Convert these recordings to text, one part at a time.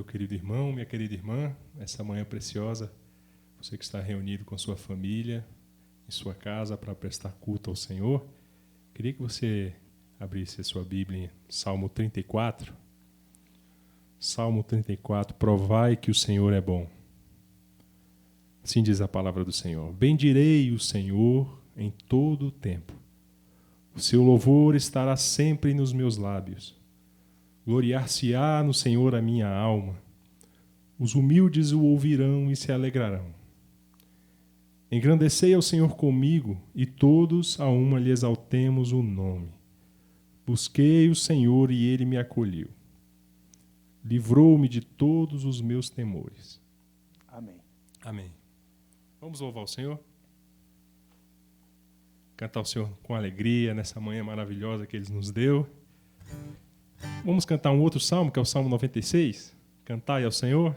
querido irmão, minha querida irmã, essa manhã preciosa, você que está reunido com sua família, em sua casa, para prestar culto ao Senhor. Queria que você abrisse a sua Bíblia em Salmo 34. Salmo 34, provai que o Senhor é bom. Assim diz a palavra do Senhor. Bendirei o Senhor em todo o tempo. O seu louvor estará sempre nos meus lábios. Gloriar-se-á no Senhor a minha alma. Os humildes o ouvirão e se alegrarão. Engrandecei ao Senhor comigo, e todos a uma lhe exaltemos o nome. Busquei o Senhor e ele me acolheu. Livrou-me de todos os meus temores. Amém. Amém. Vamos louvar o Senhor? Cantar o Senhor com alegria nessa manhã maravilhosa que Ele nos deu. Vamos cantar um outro salmo, que é o Salmo 96. Cantai ao Senhor.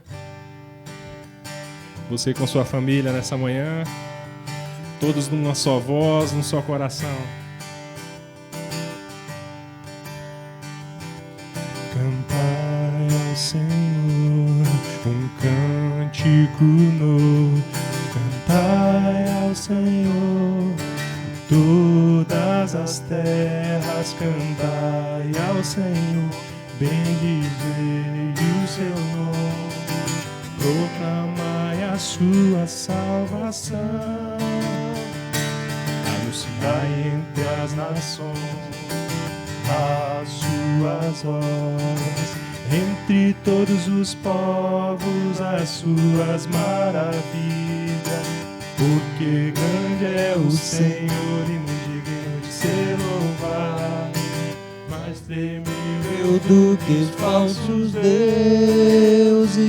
Você com sua família nessa manhã, todos numa só voz, num só coração. Cantai ao Senhor um cântico novo. Cantai ao Senhor todas as terras. Cantai ao Senhor, bendizei o seu nome. Proclamai a sua salvação. Anunciai entre as nações as suas obras, entre todos os povos as suas maravilhas. Porque grande é o Senhor e muito digno de ser louvado, mais temível do que os falsos deuses.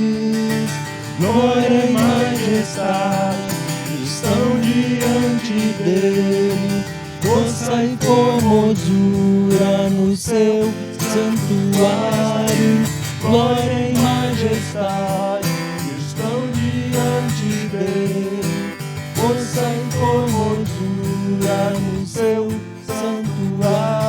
Glória e majestade estão diante dele, força e formosura no seu santuário. Glória e majestade estão diante dele, força e formosura no seu santuário.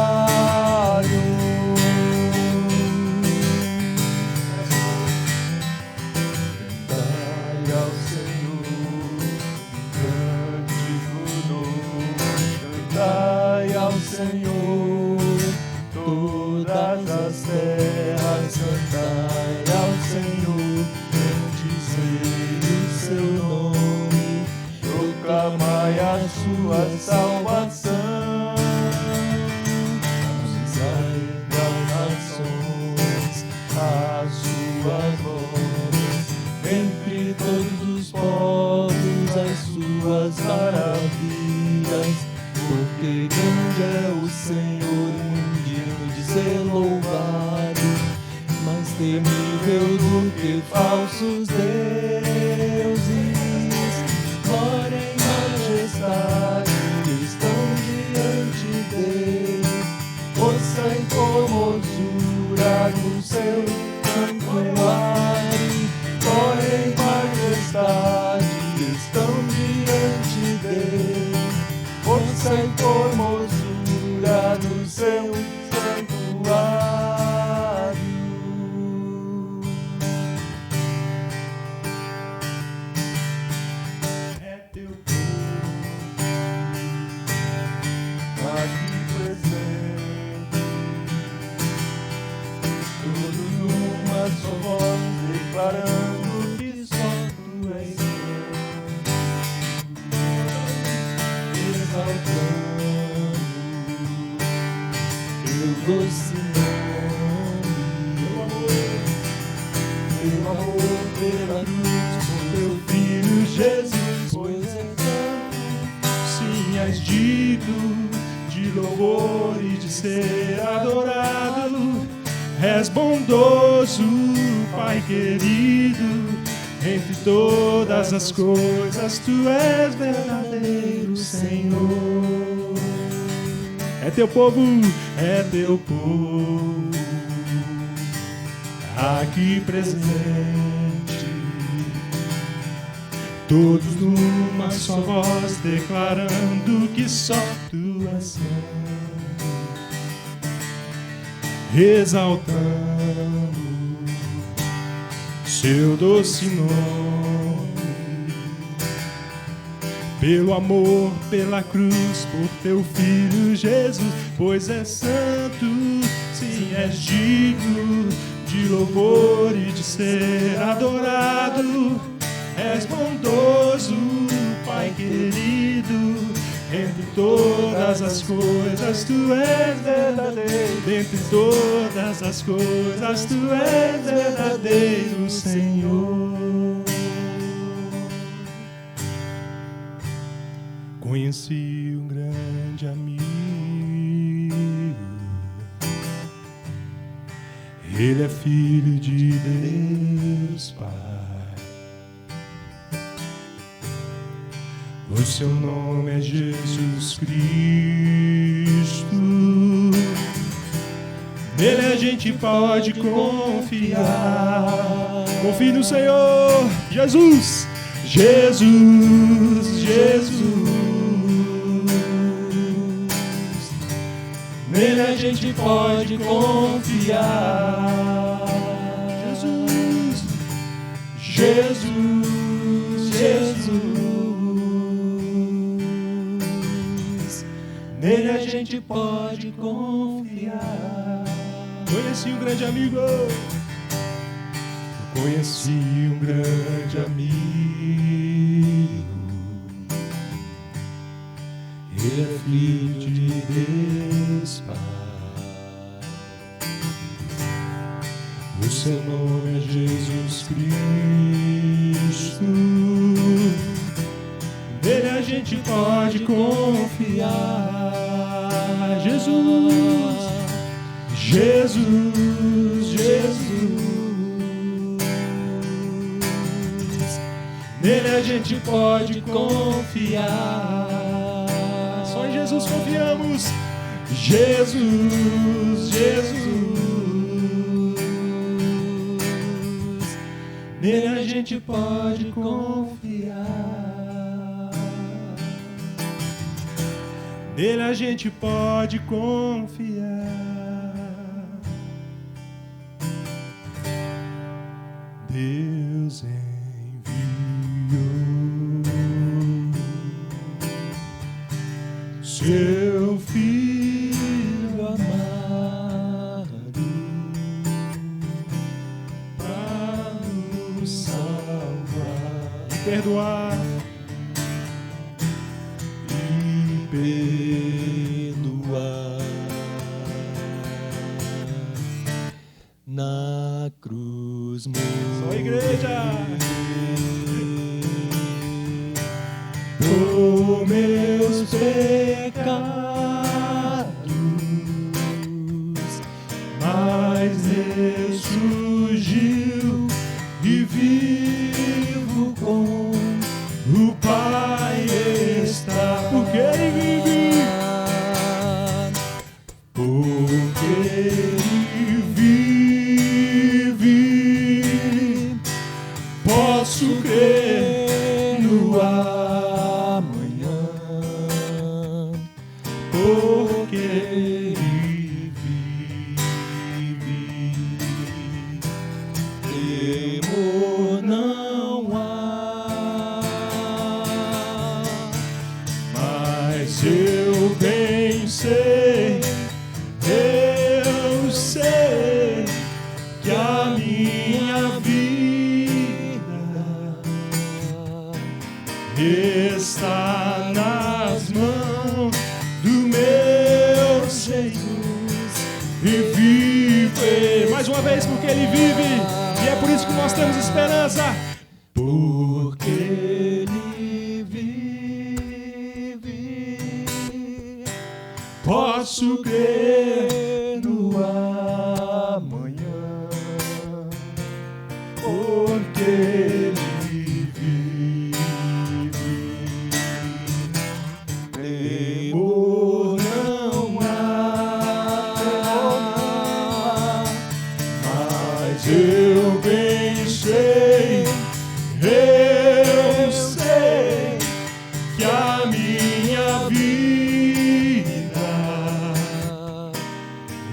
Cantai ao Senhor um cântico novo. Cantai ao Senhor todas as terras. Cantai ao Senhor, bendizei o seu nome. Proclamai a sua salvação. Anunciai entre as nações as suas obras, entre todos os povos as suas maravilhas. Porque grande é o Senhor, muito digno de ser louvado, mais temível do que falsos deuses. Glória e majestade estão diante dele, força e formosura no seu santuário. Glória e majestade estão diante dele, força e formosura no seu santuário. É teu povo aqui presente, todos numa só voz, declarando que só tu és Deus, exaltando teu doce nome, teu amor pela cruz, por teu Filho Jesus, pois é tanto, sim, és digno de louvor e de ser adorado. És bondoso, Pai querido, entre todas as coisas tu és verdadeiro, Senhor. É teu povo aqui presente, todos numa só voz, declarando que só tu és santo. Exaltamos seu doce nome. Pelo amor, pela cruz, por teu Filho Jesus, pois és santo, sim, és digno de louvor e de ser adorado. És bondoso, Pai querido, entre todas as coisas tu és verdadeiro. Dentre todas as coisas tu és verdadeiro, Senhor. Conheci um grande amigo, ele é filho de Deus Pai. O seu nome é Jesus Cristo. Nele a gente pode confiar. Confie no Senhor. Jesus, Jesus, Jesus. Nele a gente pode confiar. Jesus, Jesus, Jesus. Nele a gente pode confiar. Conheci um grande amigo. Conheci um grande amigo. Ele é filho de Deus Pai. O seu nome é Jesus Cristo. Nele a gente pode confiar. Jesus, Jesus, Jesus. Nele a gente pode confiar. Só em Jesus confiamos. Jesus, Jesus. Nele a gente pode confiar. Nele a gente pode confiar. Deus enviou seu Filho amado para nos salvar e perdoar. Na cruz morreu. Só igreja. Por meus pecados, mas ressurgiu e vivo com o Pai está. Porque ele vive. Porque ele vive, posso crer no amanhã, porque ele vive. Temor não há, mas eu bem sei, eu sei que a minha vida está nas mãos do meu Jesus e vive. Mais uma vez, porque ele vive, e é por isso que nós temos esperança. Porque ele vive, posso crer no amanhã, porque ele vive. Temor não há, mas eu bem sei, eu sei que a minha vida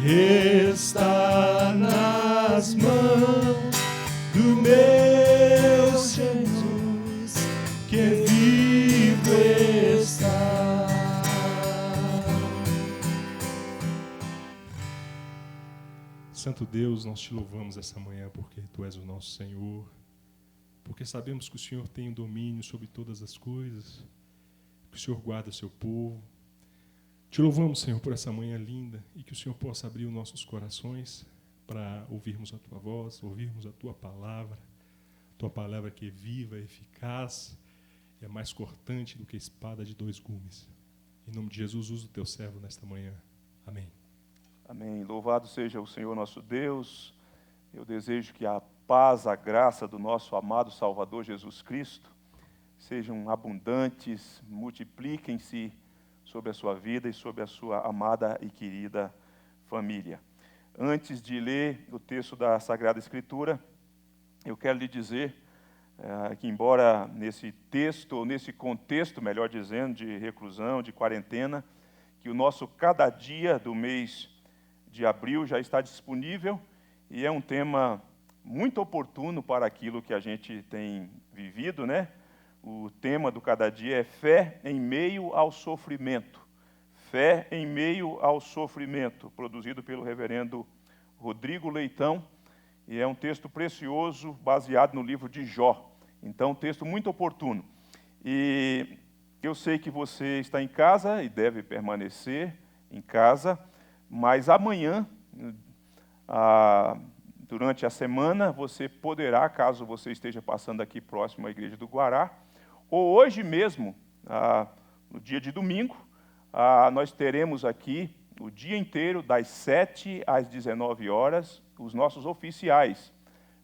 está nas mãos do meu Santo Deus, nós te louvamos essa manhã porque Tu és o nosso Senhor, porque sabemos que o Senhor tem o domínio sobre todas as coisas, que o Senhor guarda o seu povo. Te louvamos, Senhor, por essa manhã linda e que o Senhor possa abrir os nossos corações para ouvirmos a Tua voz, ouvirmos a Tua palavra que é viva, eficaz e é mais cortante do que espada de 2 gumes. Em nome de Jesus, usa o Teu servo nesta manhã. Amém. Amém. Louvado seja o Senhor nosso Deus. Eu desejo que a paz, a graça do nosso amado Salvador Jesus Cristo sejam abundantes, multipliquem-se sobre a sua vida e sobre a sua amada e querida família. Antes de ler o texto da Sagrada Escritura, eu quero lhe dizer que, embora nesse texto, ou nesse contexto, melhor dizendo, de reclusão, de quarentena, que o nosso Cada Dia do mês de abril já está disponível e é um tema muito oportuno para aquilo que a gente tem vivido, né? O tema do Cada Dia é fé em meio ao sofrimento. Fé em meio ao sofrimento, produzido pelo reverendo Rodrigo Leitão, e é um texto precioso, baseado no livro de Jó. Então, um texto muito oportuno. E eu sei que você está em casa e deve permanecer em casa, mas amanhã, durante a semana, você poderá, caso você esteja passando aqui próximo à Igreja do Guará, ou hoje mesmo, no dia de domingo, nós teremos aqui o dia inteiro, das 7 às 19 horas, os nossos oficiais,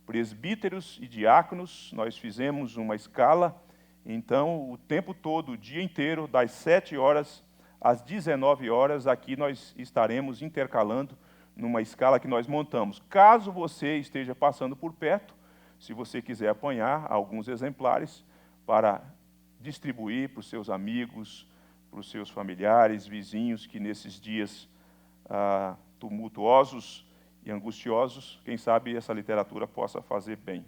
presbíteros e diáconos. Nós fizemos uma escala, então o tempo todo, o dia inteiro, das 7 horas às 19 horas, aqui nós estaremos intercalando numa escala que nós montamos. Caso você esteja passando por perto, se você quiser apanhar alguns exemplares para distribuir para os seus amigos, para os seus familiares, vizinhos, que nesses dias tumultuosos e angustiosos, quem sabe essa literatura possa fazer bem.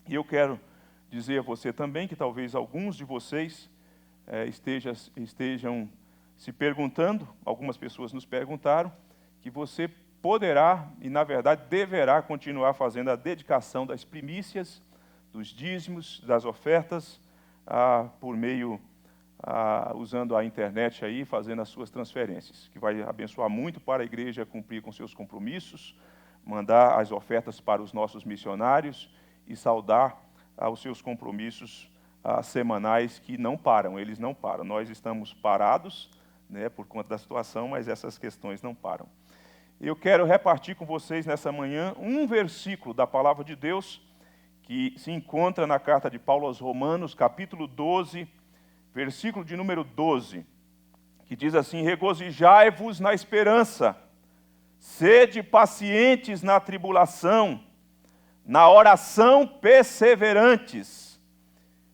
E eu quero dizer a você também que talvez alguns de vocês estejam se perguntando, algumas pessoas nos perguntaram, que você poderá e, na verdade, deverá continuar fazendo a dedicação das primícias, dos dízimos, das ofertas, por meio, usando a internet aí, fazendo as suas transferências, que vai abençoar muito para a igreja cumprir com seus compromissos, mandar as ofertas para os nossos missionários e saudar os seus compromissos semanais que não param, eles não param. Nós estamos parados, né, por conta da situação, mas essas questões não param. Eu quero repartir com vocês nessa manhã um versículo da Palavra de Deus que se encontra na carta de Paulo aos Romanos, capítulo 12, versículo de número 12, que diz assim: regozijai-vos na esperança, sede pacientes na tribulação, na oração perseverantes.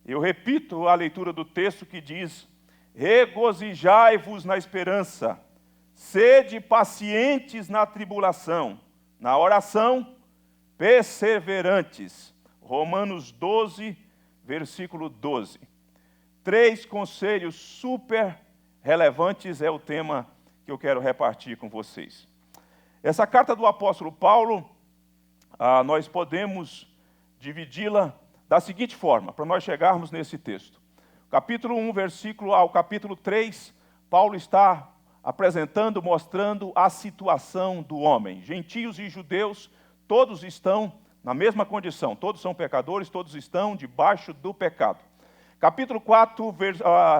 Eu repito a leitura do texto que diz: regozijai-vos na esperança, sede pacientes na tribulação, na oração perseverantes. Romanos 12, versículo 12. 3 conselhos super relevantes é o tema que eu quero repartir com vocês. Essa carta do apóstolo Paulo, nós podemos dividi-la da seguinte forma, para nós chegarmos nesse texto. Capítulo 1, versículo ao capítulo 3, Paulo está apresentando, mostrando a situação do homem. Gentios e judeus, todos estão na mesma condição, todos são pecadores, todos estão debaixo do pecado. Capítulo 4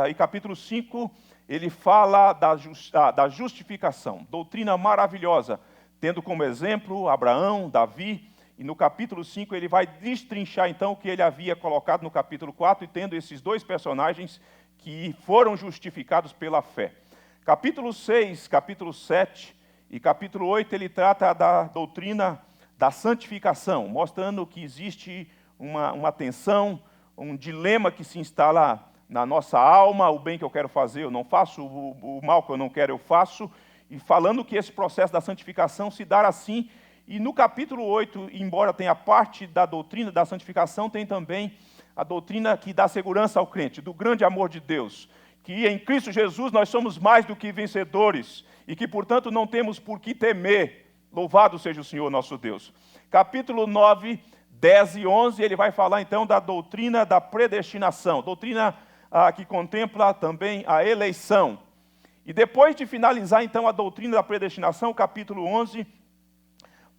e capítulo 5, ele fala da justificação, doutrina maravilhosa, tendo como exemplo Abraão, Davi, e no capítulo 5 ele vai destrinchar então o que ele havia colocado no capítulo 4, e tendo esses dois personagens que foram justificados pela fé. Capítulo 6, capítulo 7 e capítulo 8, ele trata da doutrina da santificação, mostrando que existe uma tensão, um dilema que se instala na nossa alma: o bem que eu quero fazer eu não faço, o mal que eu não quero eu faço, e falando que esse processo da santificação se dá assim. E no capítulo 8, embora tenha parte da doutrina da santificação, tem também a doutrina que dá segurança ao crente, do grande amor de Deus, que em Cristo Jesus nós somos mais do que vencedores, e que, portanto, não temos por que temer, Louvado seja o Senhor nosso Deus. Capítulo 9, 10 e 11, ele vai falar então da doutrina da predestinação, doutrina que contempla também a eleição. E depois de finalizar então a doutrina da predestinação, capítulo 11,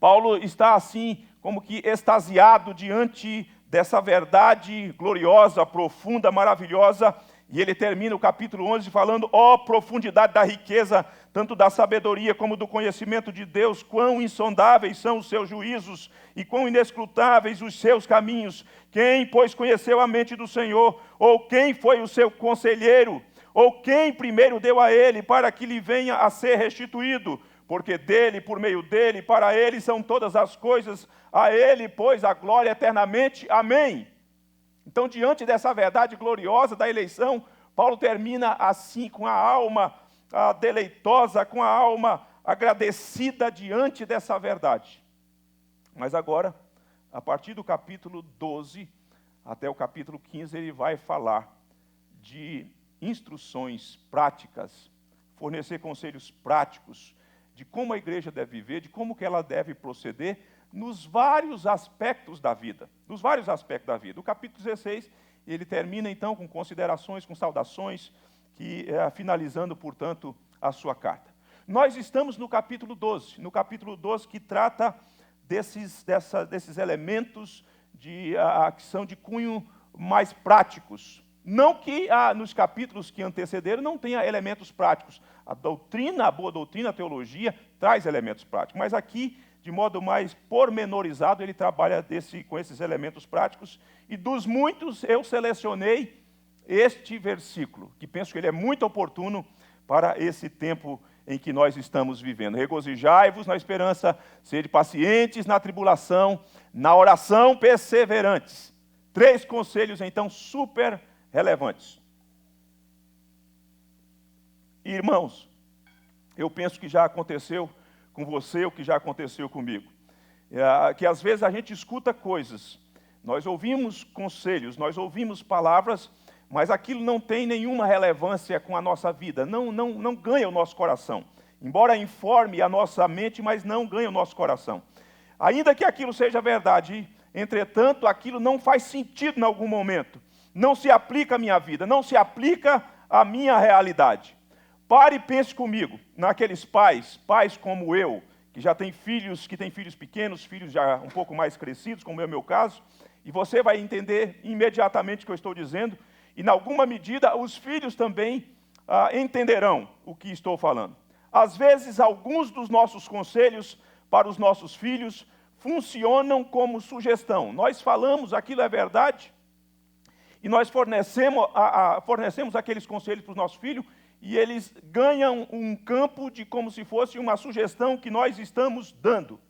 Paulo está assim como que extasiado diante dessa verdade gloriosa, profunda, maravilhosa, e ele termina o capítulo 11 falando: ó profundidade da riqueza, tanto da sabedoria como do conhecimento de Deus, quão insondáveis são os seus juízos e quão inescrutáveis os seus caminhos. Quem, pois, conheceu a mente do Senhor? Ou quem foi o seu conselheiro? Ou quem primeiro deu a ele para que lhe venha a ser restituído? Porque dele, por meio dele, para ele são todas as coisas, a ele, pois, a glória eternamente. Amém. Então, diante dessa verdade gloriosa da eleição, Paulo termina assim, com a alma deleitosa, com a alma agradecida diante dessa verdade. Mas agora, a partir do capítulo 12 até o capítulo 15, ele vai falar de instruções práticas, fornecer conselhos práticos de como a igreja deve viver, de como que ela deve proceder nos vários aspectos da vida, nos vários aspectos da vida. O capítulo 16, ele termina então com considerações, com saudações, finalizando, portanto, a sua carta. Nós estamos no capítulo 12 que trata desses elementos que são de cunho mais práticos. Não que nos capítulos que antecederam não tenha elementos práticos. A boa doutrina, a teologia, traz elementos práticos. Mas aqui, de modo mais pormenorizado, ele trabalha com esses elementos práticos. E dos muitos, eu selecionei este versículo, que penso que ele é muito oportuno para esse tempo em que nós estamos vivendo. Regozijai-vos na esperança, sede pacientes na tribulação, na oração perseverantes. 3 conselhos, então, super relevantes. Irmãos, eu penso que já aconteceu com você, o que já aconteceu comigo. Que às vezes a gente escuta coisas, nós ouvimos conselhos, nós ouvimos palavras, mas aquilo não tem nenhuma relevância com a nossa vida, não ganha o nosso coração. Embora informe a nossa mente, mas não ganha o nosso coração. Ainda que aquilo seja verdade, entretanto, aquilo não faz sentido em algum momento. Não se aplica à minha vida, não se aplica à minha realidade. Pare e pense comigo, naqueles pais como eu, que já têm filhos pequenos, filhos já um pouco mais crescidos, como é o meu caso, e você vai entender imediatamente o que eu estou dizendo, e, em alguma medida, os filhos também entenderão o que estou falando. Às vezes, alguns dos nossos conselhos para os nossos filhos funcionam como sugestão. Nós falamos, aquilo é verdade, e nós fornecemos aqueles conselhos para os nossos filhos, e eles ganham um campo de como se fosse uma sugestão que nós estamos dando.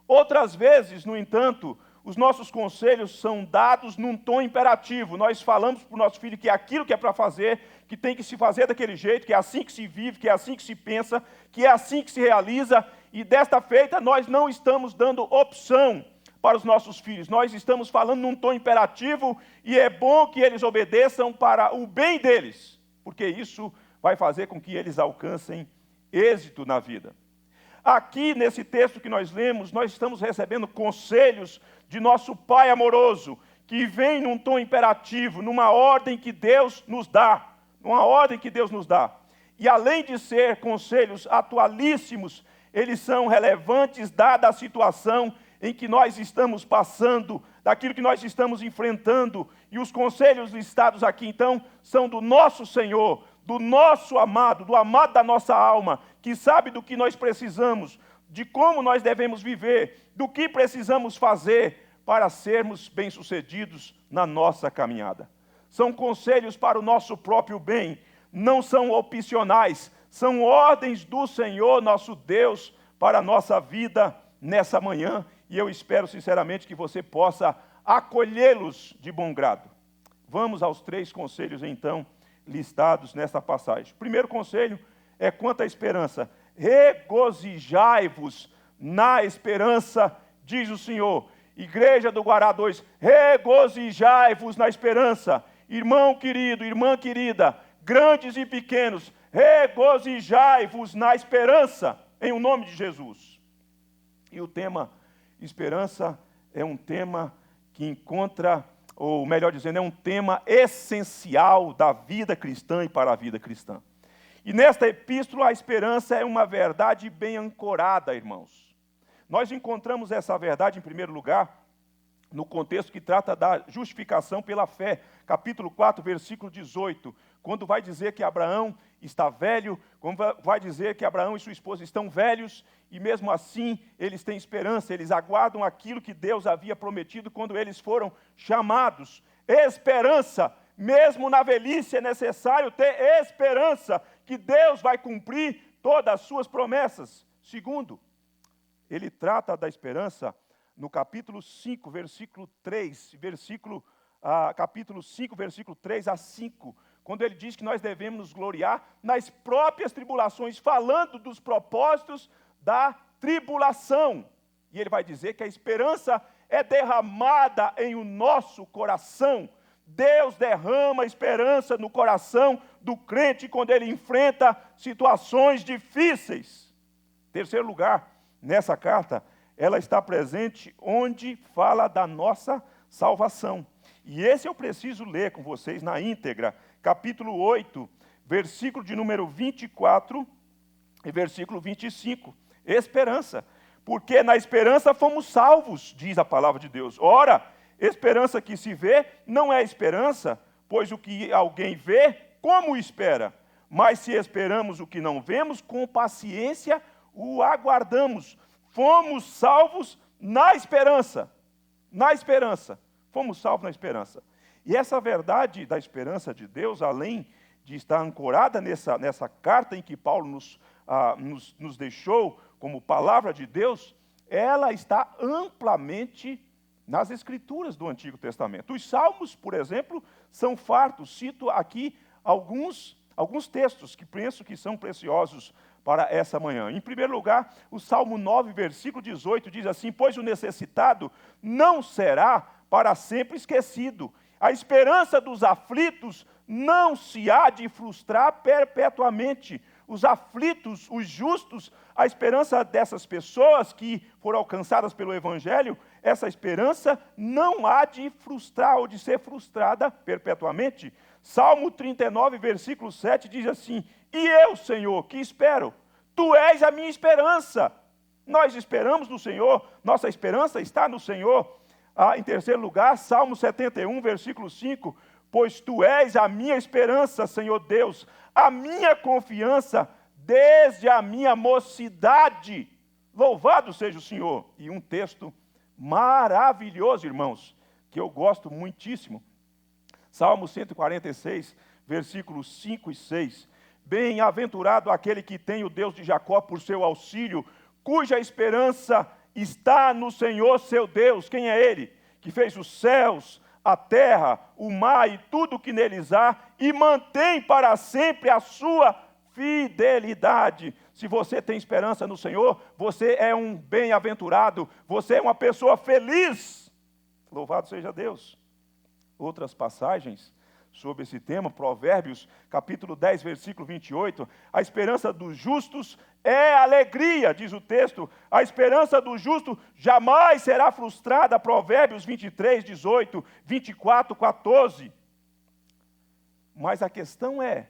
Outras vezes, no entanto, os nossos conselhos são dados num tom imperativo. Nós falamos para o nosso filho que é aquilo que é para fazer, que tem que se fazer daquele jeito, que é assim que se vive, que é assim que se pensa, que é assim que se realiza, e desta feita nós não estamos dando opção para os nossos filhos. Nós estamos falando num tom imperativo, e é bom que eles obedeçam para o bem deles, porque isso vai fazer com que eles alcancem êxito na vida. Aqui, nesse texto que nós lemos, nós estamos recebendo conselhos de nosso Pai amoroso, que vem num tom imperativo, numa ordem que Deus nos dá. E além de ser conselhos atualíssimos, eles são relevantes dada a situação em que nós estamos passando, daquilo que nós estamos enfrentando. E os conselhos listados aqui, então, são do nosso Senhor, do nosso amado, do amado da nossa alma, que sabe do que nós precisamos, de como nós devemos viver, do que precisamos fazer para sermos bem-sucedidos na nossa caminhada. São conselhos para o nosso próprio bem, não são opcionais, são ordens do Senhor, nosso Deus, para a nossa vida nessa manhã, e eu espero sinceramente que você possa acolhê-los de bom grado. Vamos aos 3 conselhos, então, listados nessa passagem. O primeiro conselho é quanto à esperança. Regozijai-vos na esperança, diz o Senhor. Igreja do Guará 2, regozijai-vos na esperança. Irmão querido, irmã querida, grandes e pequenos, regozijai-vos na esperança, em o nome de Jesus. E o tema esperança é um tema que encontra, ou melhor dizendo, é um tema essencial da vida cristã e para a vida cristã. E nesta epístola, a esperança é uma verdade bem ancorada, irmãos. Nós encontramos essa verdade, em primeiro lugar, no contexto que trata da justificação pela fé. Capítulo 4, versículo 18, quando vai dizer que Abraão está velho, quando vai dizer que Abraão e sua esposa estão velhos, e mesmo assim eles têm esperança, eles aguardam aquilo que Deus havia prometido quando eles foram chamados. Esperança, mesmo na velhice é necessário ter esperança que Deus vai cumprir todas as suas promessas. Segundo, ele trata da esperança no capítulo 5, versículo 3, capítulo 5, versículo 3 a 5, quando ele diz que nós devemos nos gloriar nas próprias tribulações, falando dos propósitos da tribulação. E ele vai dizer que a esperança é derramada em o nosso coração. Deus derrama esperança no coração do crente quando ele enfrenta situações difíceis. Terceiro lugar, nessa carta, ela está presente onde fala da nossa salvação. E esse eu preciso ler com vocês na íntegra. Capítulo 8, versículo de número 24 e versículo 25. Esperança. Porque na esperança fomos salvos, diz a palavra de Deus. Ora, esperança que se vê não é esperança, pois o que alguém vê, como espera? Mas se esperamos o que não vemos, com paciência o aguardamos. Fomos salvos na esperança. Na esperança. Fomos salvos na esperança. E essa verdade da esperança de Deus, além de estar ancorada nessa carta em que Paulo nos deixou como palavra de Deus, ela está amplamente nas Escrituras do Antigo Testamento. Os Salmos, por exemplo, são fartos. Cito aqui alguns textos que penso que são preciosos para essa manhã. Em primeiro lugar, o Salmo 9, versículo 18, diz assim: pois o necessitado não será para sempre esquecido. A esperança dos aflitos não se há de frustrar perpetuamente. Os aflitos, os justos, a esperança dessas pessoas que foram alcançadas pelo Evangelho, essa esperança não há de frustrar ou de ser frustrada perpetuamente. Salmo 39, versículo 7 diz assim: e eu, Senhor, que espero? Tu és a minha esperança. Nós esperamos no Senhor, nossa esperança está no Senhor. Em terceiro lugar, Salmo 71, versículo 5, pois tu és a minha esperança, Senhor Deus, a minha confiança desde a minha mocidade. Louvado seja o Senhor. E um texto maravilhoso, irmãos, que eu gosto muitíssimo. Salmo 146, versículos 5 e 6. Bem-aventurado aquele que tem o Deus de Jacó por seu auxílio, cuja esperança está no Senhor seu Deus. Quem é Ele? Que fez os céus, a terra, o mar e tudo que neles há, e mantém para sempre a sua fidelidade. Se você tem esperança no Senhor, você é um bem-aventurado, você é uma pessoa feliz. Louvado seja Deus. Outras passagens sobre esse tema, Provérbios, capítulo 10, versículo 28, a esperança dos justos é alegria, diz o texto, a esperança do justo jamais será frustrada, Provérbios 23, 18, 24, 14. Mas a questão é,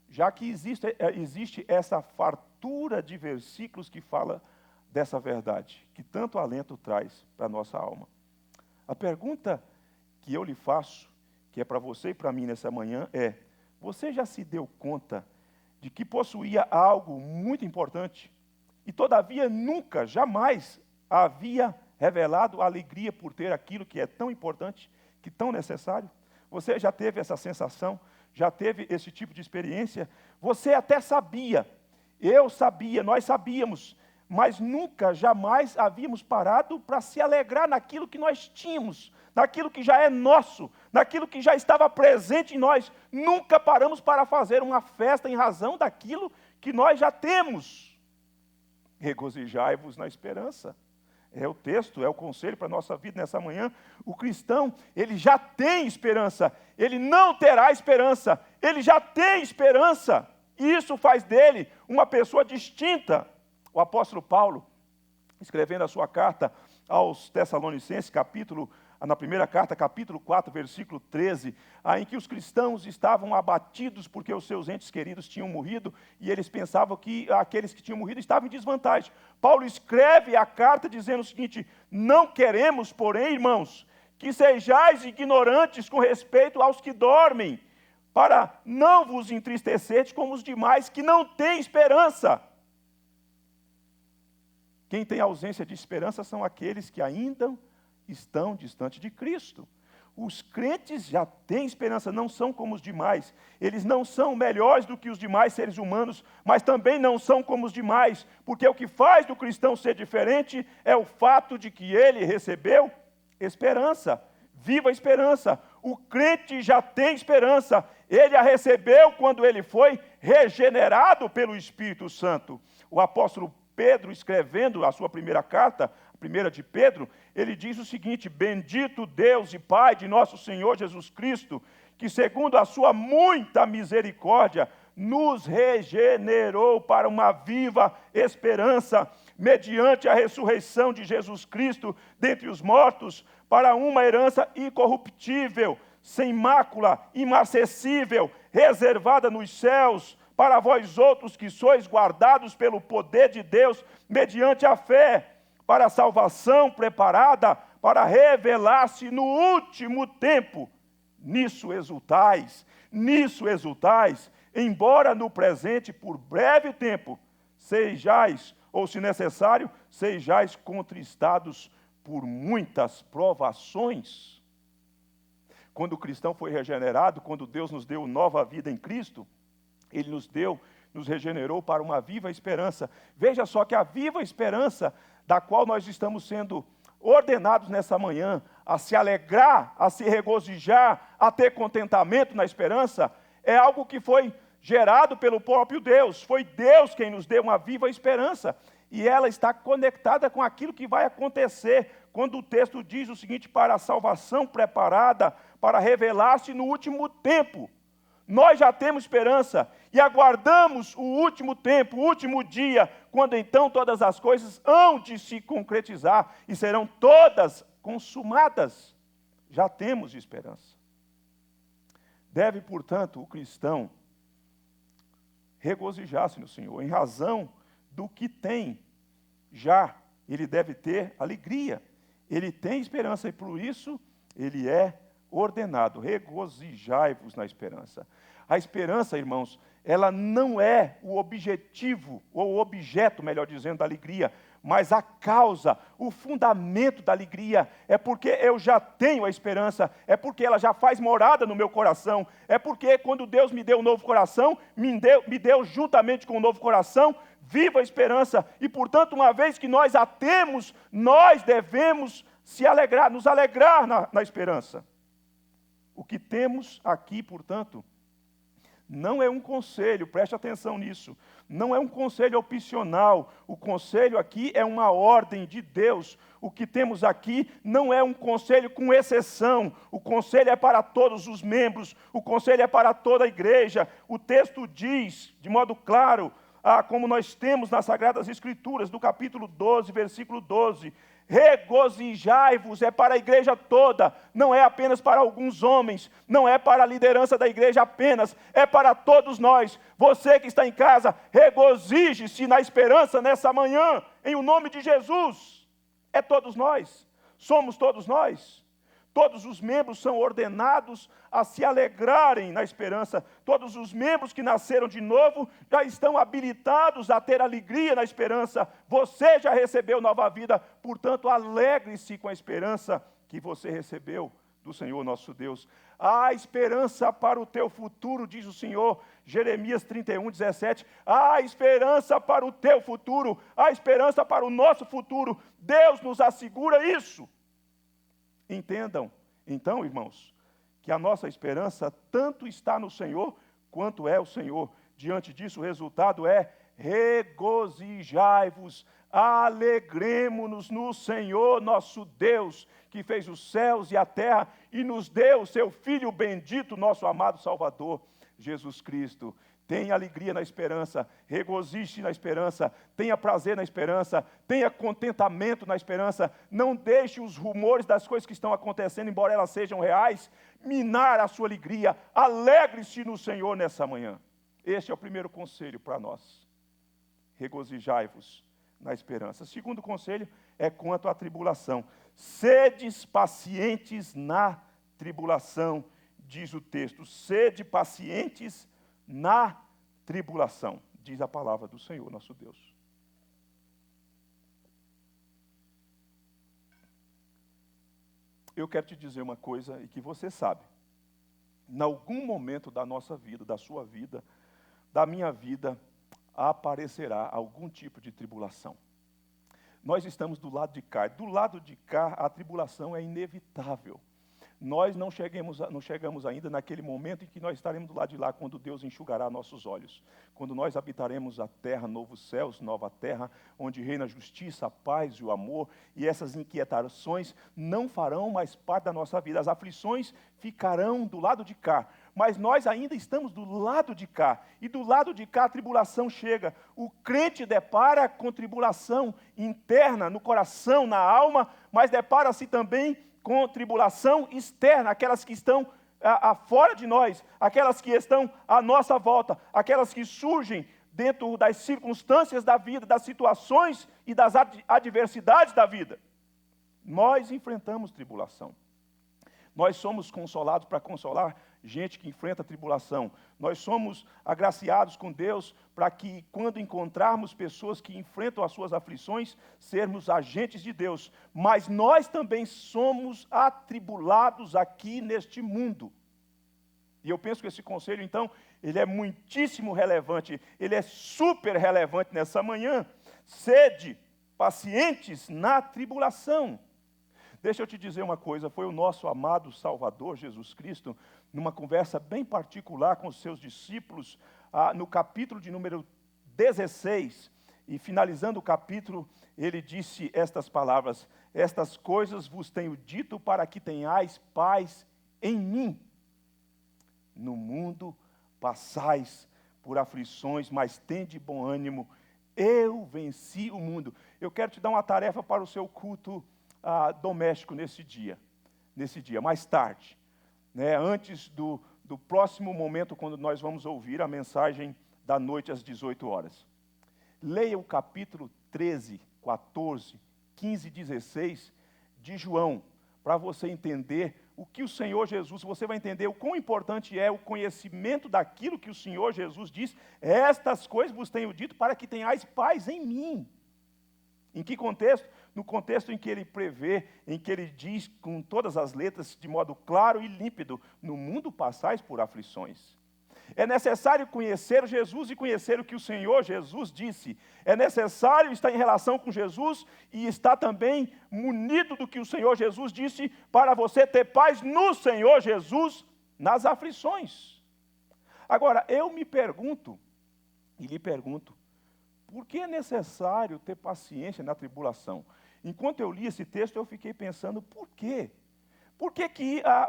já que existe essa fartura de versículos que fala dessa verdade, que tanto alento traz para a nossa alma, a pergunta que eu lhe faço, que é para você e para mim nessa manhã, é: você já se deu conta de que possuía algo muito importante e todavia nunca, jamais havia revelado alegria por ter aquilo que é tão importante, que tão necessário? Você já teve essa sensação? Já teve esse tipo de experiência? Você até sabia, eu sabia, nós sabíamos, mas nunca, jamais havíamos parado para se alegrar naquilo que nós tínhamos, naquilo que já é nosso, naquilo que já estava presente em nós. Nunca paramos para fazer uma festa em razão daquilo que nós já temos. Regozijai-vos na esperança. É o texto, é o conselho para a nossa vida nessa manhã. O cristão, ele já tem esperança, ele não terá esperança, ele já tem esperança. E isso faz dele uma pessoa distinta. O apóstolo Paulo, escrevendo a sua carta aos Tessalonicenses, na primeira carta, capítulo 4, versículo 13, em que os cristãos estavam abatidos porque os seus entes queridos tinham morrido e eles pensavam que aqueles que tinham morrido estavam em desvantagem. Paulo escreve a carta dizendo o seguinte: não queremos, porém, irmãos, que sejais ignorantes com respeito aos que dormem, para não vos entristecerdes como os demais que não têm esperança. Quem tem ausência de esperança são aqueles que ainda estão distante de Cristo. Os crentes já têm esperança, não são como os demais. Eles não são melhores do que os demais seres humanos, mas também não são como os demais, porque o que faz do cristão ser diferente é o fato de que ele recebeu esperança. Viva a esperança. O crente já tem esperança. Ele a recebeu quando ele foi regenerado pelo Espírito Santo. O apóstolo Pedro, escrevendo a sua primeira carta, a primeira de Pedro, ele diz o seguinte: bendito Deus e Pai de nosso Senhor Jesus Cristo, que segundo a sua muita misericórdia, nos regenerou para uma viva esperança, mediante a ressurreição de Jesus Cristo dentre os mortos, para uma herança incorruptível, sem mácula, imarcessível, reservada nos céus, para vós outros que sois guardados pelo poder de Deus, mediante a fé, para a salvação preparada para revelar-se no último tempo. Nisso exultais, embora no presente, por breve tempo, sejais, ou se necessário, sejais contristados por muitas provações. Quando o cristão foi regenerado, quando Deus nos deu nova vida em Cristo, Ele nos regenerou para uma viva esperança. Veja só que a viva esperança da qual nós estamos sendo ordenados nessa manhã, a se alegrar, a se regozijar, a ter contentamento na esperança, é algo que foi gerado pelo próprio Deus. Foi Deus quem nos deu uma viva esperança. E ela está conectada com aquilo que vai acontecer, quando o texto diz o seguinte: para a salvação preparada, para revelar-se no último tempo. Nós já temos esperança e aguardamos o último tempo, o último dia, quando então todas as coisas hão de se concretizar e serão todas consumadas. Já temos esperança. Deve, portanto, o cristão regozijar-se no Senhor, em razão do que tem já. Ele deve ter alegria, ele tem esperança e por isso ele é ordenado. Regozijai-vos na esperança. A esperança, irmãos, ela não é o objetivo, ou o objeto, melhor dizendo, da alegria, mas a causa, o fundamento da alegria, é porque eu já tenho a esperança, é porque ela já faz morada no meu coração, é porque quando Deus me deu um novo coração, me deu juntamente com o novo coração, viva a esperança, e portanto, uma vez que nós a temos, nós devemos nos alegrar na esperança. O que temos aqui, portanto, não é um conselho, preste atenção nisso, não é um conselho opcional, o conselho aqui é uma ordem de Deus. O que temos aqui não é um conselho com exceção, o conselho é para todos os membros, o conselho é para toda a igreja. O texto diz, de modo claro, como nós temos nas Sagradas Escrituras, do capítulo 12, versículo 12, regozijai-vos, é para a igreja toda, não é apenas para alguns homens, não é para a liderança da igreja apenas, é para todos nós. Você que está em casa, regozije-se na esperança nessa manhã, em o nome de Jesus. É todos nós, somos todos nós. Todos os membros são ordenados a se alegrarem na esperança. Todos os membros que nasceram de novo já estão habilitados a ter alegria na esperança. Você já recebeu nova vida, portanto, alegre-se com a esperança que você recebeu do Senhor nosso Deus. Há esperança para o teu futuro, diz o Senhor, Jeremias 31, 17. Há esperança para o teu futuro, há esperança para o nosso futuro. Deus nos assegura isso. Entendam, então, irmãos, que a nossa esperança tanto está no Senhor, quanto é o Senhor. Diante disso, o resultado é: regozijai-vos, alegremo-nos no Senhor nosso Deus, que fez os céus e a terra, e nos deu o seu Filho bendito, nosso amado Salvador, Jesus Cristo. Tenha alegria na esperança, regozije-se na esperança, tenha prazer na esperança, tenha contentamento na esperança. Não deixe os rumores das coisas que estão acontecendo, embora elas sejam reais, minar a sua alegria. Alegre-se no Senhor nessa manhã. Este é o primeiro conselho para nós. Regozijai-vos na esperança. O segundo conselho é quanto à tribulação. Sedes pacientes na tribulação, diz o texto. Sede pacientes na tribulação, diz a palavra do Senhor, nosso Deus. Eu quero te dizer uma coisa e que você sabe. Em algum momento da nossa vida, da sua vida, da minha vida, aparecerá algum tipo de tribulação. Nós estamos do lado de cá. Do lado de cá, a tribulação é inevitável. Nós não chegamos ainda naquele momento em que nós estaremos do lado de lá, quando Deus enxugará nossos olhos. Quando nós habitaremos a terra, novos céus, nova terra, onde reina a justiça, a paz e o amor, e essas inquietações não farão mais parte da nossa vida. As aflições ficarão do lado de cá, mas nós ainda estamos do lado de cá. E do lado de cá a tribulação chega. O crente depara com tribulação interna, no coração, na alma, mas depara-se também com tribulação externa, aquelas que estão fora de nós, aquelas que estão à nossa volta, aquelas que surgem dentro das circunstâncias da vida, das situações e das adversidades da vida. Nós enfrentamos tribulação. Nós somos consolados para consolar gente que enfrenta tribulação. Nós somos agraciados com Deus para que, quando encontrarmos pessoas que enfrentam as suas aflições, sermos agentes de Deus. Mas nós também somos atribulados aqui neste mundo. E eu penso que esse conselho, então, ele é muitíssimo relevante, ele é super relevante nessa manhã. Sede pacientes na tribulação. Deixa eu te dizer uma coisa, foi o nosso amado Salvador, Jesus Cristo, numa conversa bem particular com os seus discípulos, no capítulo de número 16, e finalizando o capítulo, ele disse estas palavras: estas coisas vos tenho dito para que tenhais paz em mim. No mundo passais por aflições, mas tende bom ânimo, eu venci o mundo. Eu quero te dar uma tarefa para o seu culto doméstico nesse dia, mais tarde, né, antes do próximo momento, quando nós vamos ouvir a mensagem da noite às 18 horas. Leia o capítulo 13, 14, 15 e 16 de João, para você entender o que o Senhor Jesus, você vai entender o quão importante é o conhecimento daquilo que o Senhor Jesus diz. Estas coisas vos tenho dito para que tenhais paz em mim. Em que contexto? No contexto em que ele prevê, em que ele diz com todas as letras, de modo claro e límpido: no mundo passais por aflições. É necessário conhecer Jesus e conhecer o que o Senhor Jesus disse. É necessário estar em relação com Jesus e estar também munido do que o Senhor Jesus disse, para você ter paz no Senhor Jesus nas aflições. Agora, eu me pergunto, e lhe pergunto, por que é necessário ter paciência na tribulação? Enquanto eu li esse texto, eu fiquei pensando, por quê? Por que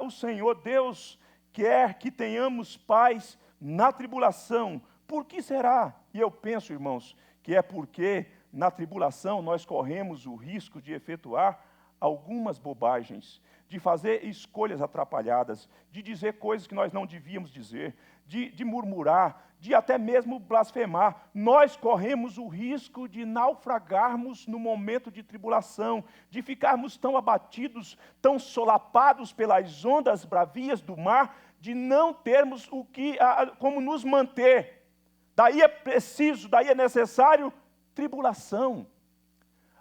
o Senhor Deus quer que tenhamos paz na tribulação? Por que será? E eu penso, irmãos, que é porque na tribulação nós corremos o risco de efetuar algumas bobagens, de fazer escolhas atrapalhadas, de dizer coisas que nós não devíamos dizer, de murmurar, de até mesmo blasfemar. Nós corremos o risco de naufragarmos no momento de tribulação, de ficarmos tão abatidos, tão solapados pelas ondas bravias do mar, de não termos como nos manter. Daí é preciso, daí é necessário tribulação.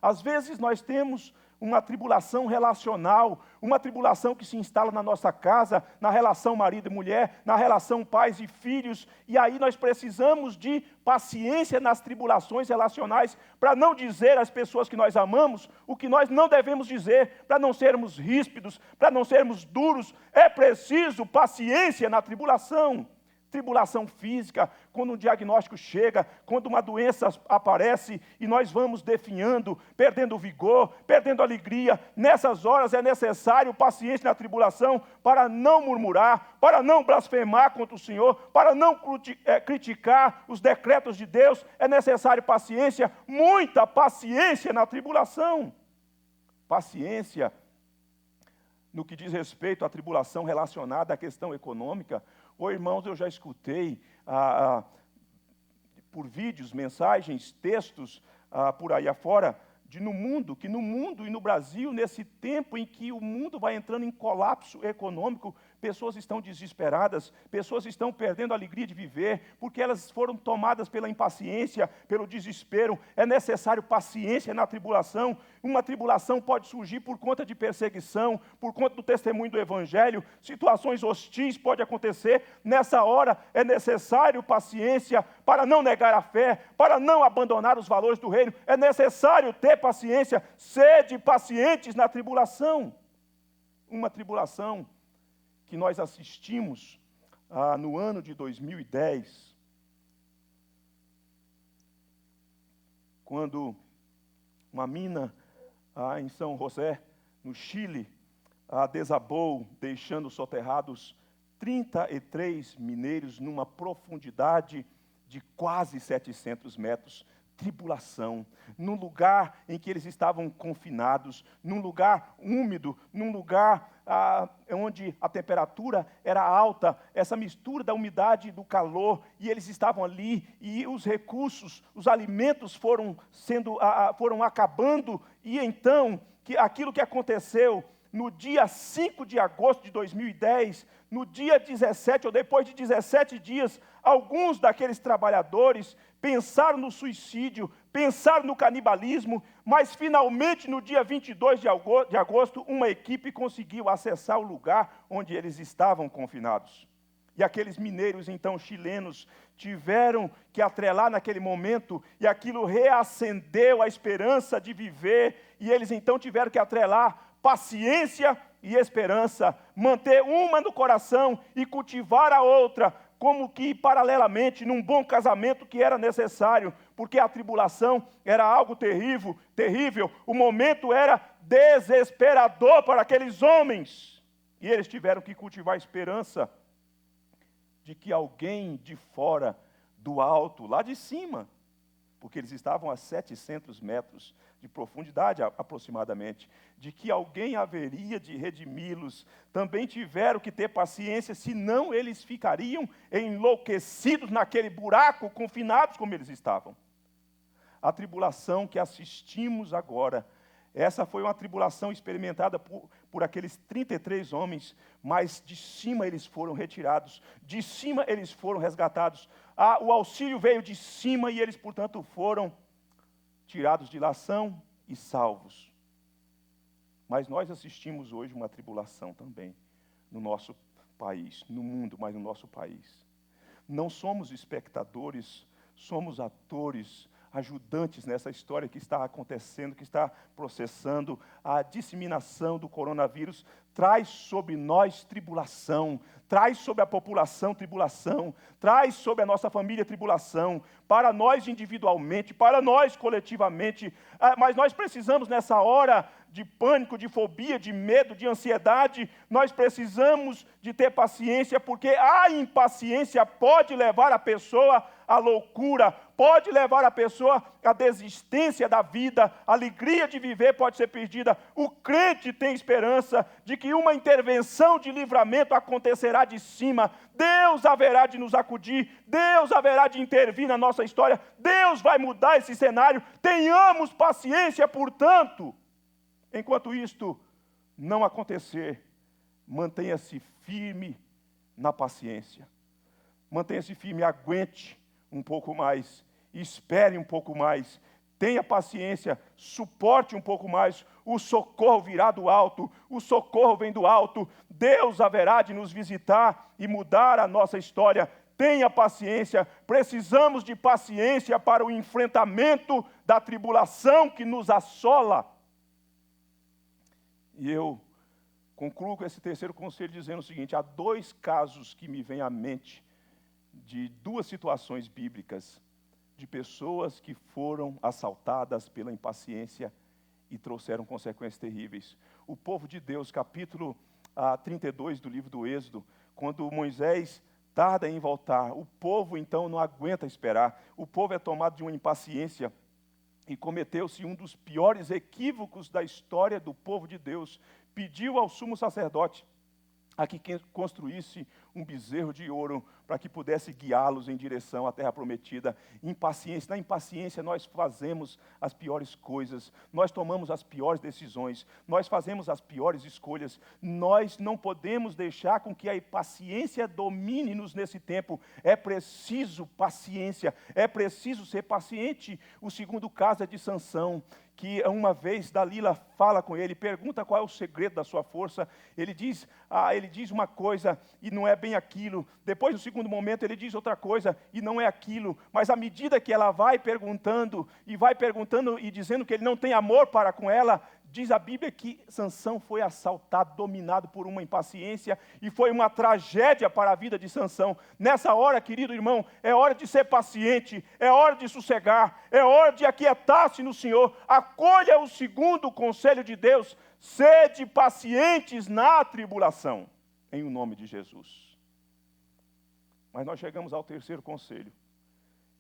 Às vezes nós temos uma tribulação relacional, uma tribulação que se instala na nossa casa, na relação marido e mulher, na relação pais e filhos, e aí nós precisamos de paciência nas tribulações relacionais, para não dizer às pessoas que nós amamos o que nós não devemos dizer, para não sermos ríspidos, para não sermos duros. É preciso paciência na tribulação. tribulação física, quando um diagnóstico chega, quando uma doença aparece e nós vamos definhando, perdendo o vigor, perdendo a alegria. Nessas horas é necessário paciência na tribulação para não murmurar, para não blasfemar contra o Senhor, para não criticar os decretos de Deus. É necessário paciência, muita paciência na tribulação. Paciência no que diz respeito à tribulação relacionada à questão econômica. Irmãos, eu já escutei por vídeos, mensagens, textos por aí afora, que no mundo e no Brasil, nesse tempo em que o mundo vai entrando em colapso econômico, pessoas estão desesperadas, pessoas estão perdendo a alegria de viver, porque elas foram tomadas pela impaciência, pelo desespero. É necessário paciência na tribulação. Uma tribulação pode surgir por conta de perseguição, por conta do testemunho do Evangelho, situações hostis podem acontecer. Nessa hora é necessário paciência para não negar a fé, para não abandonar os valores do reino. É necessário ter paciência, sede pacientes na tribulação. Uma tribulação que nós assistimos no ano de 2010, quando uma mina em São José, no Chile, desabou, deixando soterrados 33 mineiros numa profundidade de quase 700 metros. Tribulação, num lugar em que eles estavam confinados, num lugar úmido, num lugar onde a temperatura era alta, essa mistura da umidade e do calor, e eles estavam ali, e os recursos, os alimentos foram acabando, e então, aquilo que aconteceu no dia 5 de agosto de 2010, no dia 17, ou depois de 17 dias, alguns daqueles trabalhadores pensaram no suicídio, pensaram no canibalismo, mas finalmente no dia 22 de agosto, uma equipe conseguiu acessar o lugar onde eles estavam confinados. E aqueles mineiros, então, chilenos, tiveram que atrelar naquele momento, e aquilo reacendeu a esperança de viver, e eles então tiveram que atrelar paciência e esperança, manter uma no coração e cultivar a outra, como que paralelamente num bom casamento que era necessário, porque a tribulação era algo terrível, o momento era desesperador para aqueles homens, e eles tiveram que cultivar a esperança de que alguém de fora, do alto, lá de cima, porque eles estavam a 700 metros de profundidade aproximadamente, de que alguém haveria de redimi-los. Também tiveram que ter paciência, senão eles ficariam enlouquecidos naquele buraco, confinados como eles estavam. A tribulação que assistimos agora, essa foi uma tribulação experimentada por aqueles 33 homens, mas de cima eles foram retirados, de cima eles foram resgatados. O auxílio veio de cima e eles, portanto, foram tirados de lá são e salvos. Mas nós assistimos hoje uma tribulação também no nosso país, no mundo, mas no nosso país. Não somos espectadores, somos atores, ajudantes nessa história que está acontecendo, que está processando. A disseminação do coronavírus traz sobre nós tribulação, traz sobre a população tribulação, traz sobre a nossa família tribulação, para nós individualmente, para nós coletivamente, mas nós precisamos nessa hora de pânico, de fobia, de medo, de ansiedade, nós precisamos de ter paciência, porque a impaciência pode levar a pessoa à loucura, pode levar a pessoa à desistência da vida, a alegria de viver pode ser perdida. O crente tem esperança de que uma intervenção de livramento acontecerá de cima, Deus haverá de nos acudir, Deus haverá de intervir na nossa história, Deus vai mudar esse cenário, tenhamos paciência, portanto. Enquanto isto não acontecer, mantenha-se firme na paciência, mantenha-se firme, aguente um pouco mais, espere um pouco mais, tenha paciência, suporte um pouco mais, o socorro virá do alto, o socorro vem do alto, Deus haverá de nos visitar e mudar a nossa história. Tenha paciência, precisamos de paciência para o enfrentamento da tribulação que nos assola. E eu concluo com esse terceiro conselho dizendo o seguinte: há dois casos que me vêm à mente de duas situações bíblicas de pessoas que foram assaltadas pela impaciência e trouxeram consequências terríveis. O povo de Deus, capítulo 32 do livro do Êxodo, quando Moisés tarda em voltar, o povo então não aguenta esperar, o povo é tomado de uma impaciência e cometeu-se um dos piores equívocos da história do povo de Deus. Pediu ao sumo sacerdote a que construísse um bezerro de ouro para que pudesse guiá-los em direção à terra prometida. Impaciência. Na impaciência nós fazemos as piores coisas, nós tomamos as piores decisões, nós fazemos as piores escolhas. Nós não podemos deixar com que a impaciência domine-nos nesse tempo. É preciso paciência, é preciso ser paciente. O segundo caso é de Sansão, que uma vez Dalila fala com ele, pergunta qual é o segredo da sua força. Ele diz uma coisa e não é bem aquilo. Depois, no segundo momento, ele diz outra coisa e não é aquilo. Mas à medida que ela vai perguntando e dizendo que ele não tem amor para com ela, diz a Bíblia que Sansão foi assaltado, dominado por uma impaciência, e foi uma tragédia para a vida de Sansão. Nessa hora, querido irmão, é hora de ser paciente, é hora de sossegar, é hora de aquietar-se no Senhor. Acolha o segundo conselho de Deus: sede pacientes na tribulação, em o nome de Jesus. Mas nós chegamos ao terceiro conselho,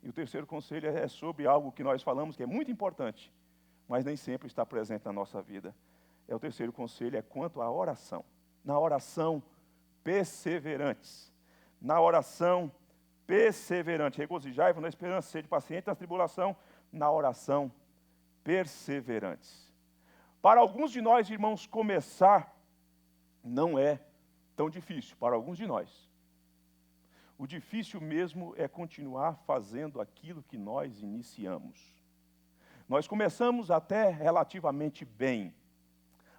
e o terceiro conselho é sobre algo que nós falamos que é muito importante, mas nem sempre está presente na nossa vida. O terceiro conselho é quanto à oração. Na oração, perseverantes. Na oração, perseverante. Regozijai-vos na esperança, sede paciente na tribulação. Na oração, perseverantes. Para alguns de nós, irmãos, começar não é tão difícil. Para alguns de nós. O difícil mesmo é continuar fazendo aquilo que nós iniciamos. Nós começamos até relativamente bem.